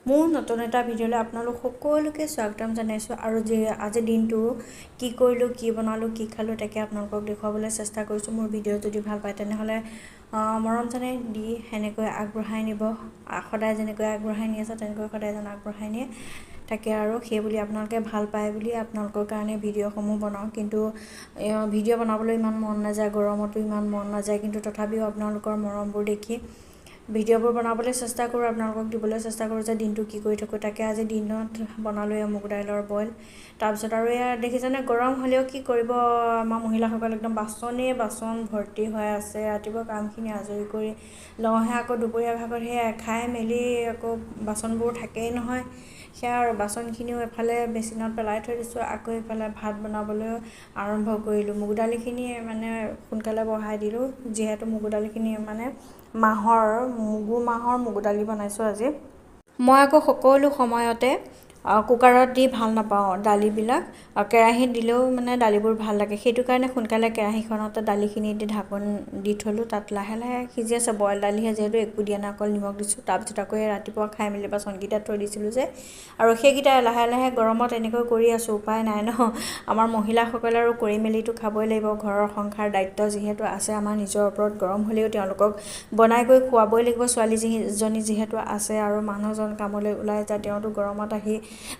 মোৰ নতুন এটা ভিডিঅ'লৈ আপোনালোক সকলোকে স্বাগতম জনাইছোঁ আৰু আজি দিনটো কি কৰিলোঁ কি বনালোঁ কি খালোঁ তাকে আপোনালোকক দেখুৱাবলৈ চেষ্টা কৰিছোঁ। মোৰ ভিডিঅ' যদি ভাল পায় তেনেহ'লে মৰম জানে দি সেনেকৈ আগবঢ়াই নিব। সদায় যেনেকৈ আগবঢ়াই নি আছে তেনেকৈ সদায় যেন আগবঢ়াই নিয়ে তাকে আৰু সেই বুলি আপোনালোকে ভাল পায় বুলি আপোনালোকৰ কাৰণে ভিডিঅ'সমূহ বনাওঁ। কিন্তু ভিডিঅ' বনাবলৈ ইমান মন নাযায়, গৰমতো ইমান মন নাযায়, কিন্তু তথাপিও আপোনালোকৰ মৰমবোৰ দেখি ভিডিঅ'বোৰ বনাবলৈ চেষ্টা কৰোঁ, আপোনালোকক দিবলৈ চেষ্টা কৰোঁ যে দিনটো কি কৰি থাকোঁ। তাকে আজি দিনত বনালোঁ মগু দাইলৰ বইল। তাৰপিছত আৰু এয়া দেখিছেনে গৰম হ'লেও কি কৰিব, আমাৰ মহিলাসকল একদম বাচন ভৰ্তি হৈ আছে। ৰাতিপুৱা কামখিনি আজৰি কৰি লওঁহে, আকৌ দুপৰীয়া ভাগত সেয়া খাই মেলি আকৌ বাচনবোৰ থাকেই নহয়, সেয়া আৰু বাচনখিনিও এফালে বেচিনত পেলাই থৈ দিছোঁ। আকৌ এইফালে ভাত বনাবলৈ আৰম্ভ কৰিলোঁ। মগু দালিখিনি মানে সোনকালে বহাই দিলোঁ, যিহেতু মগু দালিখিনি মানে মগু মাহৰ মগু দালি বনাইছোঁ আজি। মই আকৌ সকলো সময়তে কুকাৰত দি ভাল নাপাওঁ দালিবিলাক, কেৰাহীত দিলেও মানে দালিবোৰ ভাল লাগে। সেইটো কাৰণে সোনকালে কেৰাহীখনতে দালিখিনি দি ঢাকোন দি থলোঁ। তাত লাহে লাহে সিজি আছে, বইল দালিহে যিহেতু একো দিয়া নাই, অকল নিমখ দিছোঁ। তাৰপিছত আকৌ ৰাতিপুৱা খাই মেলি বাচনকেইটা থৈ দিছিলোঁ যে, আৰু সেইকেইটা লাহে লাহে গৰমত এনেকৈ কৰি আছোঁ, উপায় নাই ন। আমাৰ মহিলাসকলে আৰু কৰি মেলিতো খাবই লাগিব, ঘৰৰ সংসাৰ দায়িত্ব যিহেতু আছে আমাৰ নিজৰ ওপৰত। গৰম হ'লেও তেওঁলোকক বনাই কৰি খুৱাবই লাগিব। ছোৱালীজনী যিহেতু আছে আৰু মানুহজন কামলৈ ওলাই যায়, তেওঁতো গৰমত আহি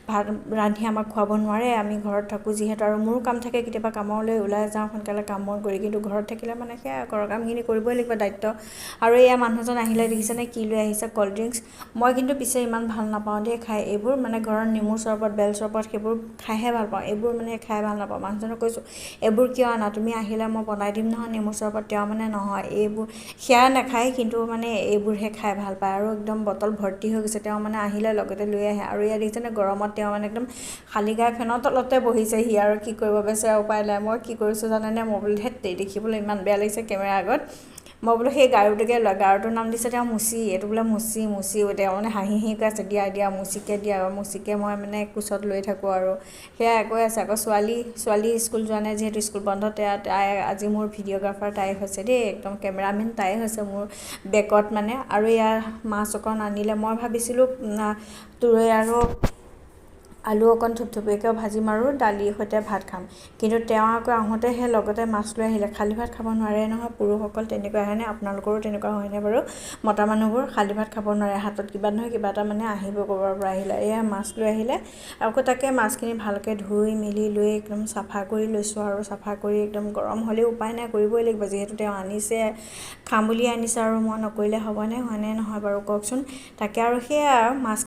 ভাত ৰান্ধি আমাক খুৱাব নোৱাৰে। আমি ঘৰত থাকোঁ যিহেতু, আৰু মোৰো কাম থাকে, কেতিয়াবা কামলৈ ওলাই যাওঁ সোনকালে কাম বন কৰি, কিন্তু ঘৰত থাকিলে মানে সেয়া ঘৰৰ কামখিনি কৰিবই লাগিব, দায়িত্ব। আৰু এয়া মানুহজন আহিলে দেখিছেনে কি লৈ আহিছে, ক'ল্ড ড্ৰিংকছ। মই কিন্তু পিছে ইমান ভাল নাপাওঁ দেই খাই এইবোৰ, মানে ঘৰৰ নেমুৰ চৰবত বেল চৰবত সেইবোৰ খাইহে ভাল পাওঁ, এইবোৰ মানে খাই ভাল নাপাওঁ। মানুহজনক কৈছোঁ এইবোৰ কিয় আনা, তুমি আহিলে মই বনাই দিম নহয় নেমুৰ চৰবত। তেওঁ মানে নহয়, এইবোৰ সেয়া নাখায়, কিন্তু মানে এইবোৰহে খাই ভাল পায়, আৰু একদম বটল ভৰ্তি হৈ গৈছে। তেওঁ মানে আহিলে লগতে লৈ আহে। আৰু ইয়াত দেখিছেনে গৰমত তেওঁ মানে একদম খালী গায়ে ফেনৰ তলতে বহিছেহি, আৰু কি কৰিব বেচেৰা, উপায় নাই। মই কি কৰিছোঁ জানেনে, মই বোলো ধেত দেখিবলৈ ইমান বেয়া লাগিছে কেমেৰাৰ আগত। মই বোলো সেই গাৰুটোকে লয়, গাৰুটোৰ নাম দিছে তেওঁ মুচি, এইটো বোলে মুচি তেওঁ মানে হাঁহি কৈ আছে দিয়া মুচিকে দিয়া, মুচিকে মই মানে কোচত লৈ থাকোঁ। আৰু সেয়াই কৈ আছে। আকৌ ছোৱালী স্কুল যোৱা নাই যিহেতু, স্কুল বন্ধ। তাই আজি মোৰ ভিডিঅ'গ্ৰাফাৰ তাই হৈছে দেই, একদম কেমেৰামেন তাই হৈছে মোৰ বেকত মানে। আৰু ইয়াৰ মাছ অকণ আনিলে, মই ভাবিছিলোঁ তুৰৈ আৰু আলু অকণ থুপথুপীয়াকৈ ভাজিম আৰু দালিৰ সৈতে ভাত খাম, কিন্তু তেওঁ আকৌ আহোঁতে সেই লগতে মাছ লৈ আহিলে। খালী ভাত খাব নোৱাৰে নহয়, পুৰুষসকল তেনেকুৱা হয়নে, আপোনালোকৰো তেনেকুৱা হয়নে বাৰু? মতা মানুহবোৰ খালী ভাত খাব নোৱাৰে, হাতত কিবা নহয় কিবা এটা মানে আহিব ক'ৰবাৰ পৰা আহিলে। এয়া মাছ লৈ আহিলে, আকৌ তাকে মাছখিনি ভালকৈ ধুই মেলি লৈ একদম চাফা কৰি লৈছোঁ। আৰু চাফা কৰি একদম গৰম হ'লেও উপায় নাই, কৰিবই লাগিব, যিহেতু তেওঁ আনিছে খাম বুলি আনিছে, আৰু মই নকৰিলে হ'বনে, হয়নে নহয় বাৰু কওকচোন। তাকে আৰু সেয়া মাছ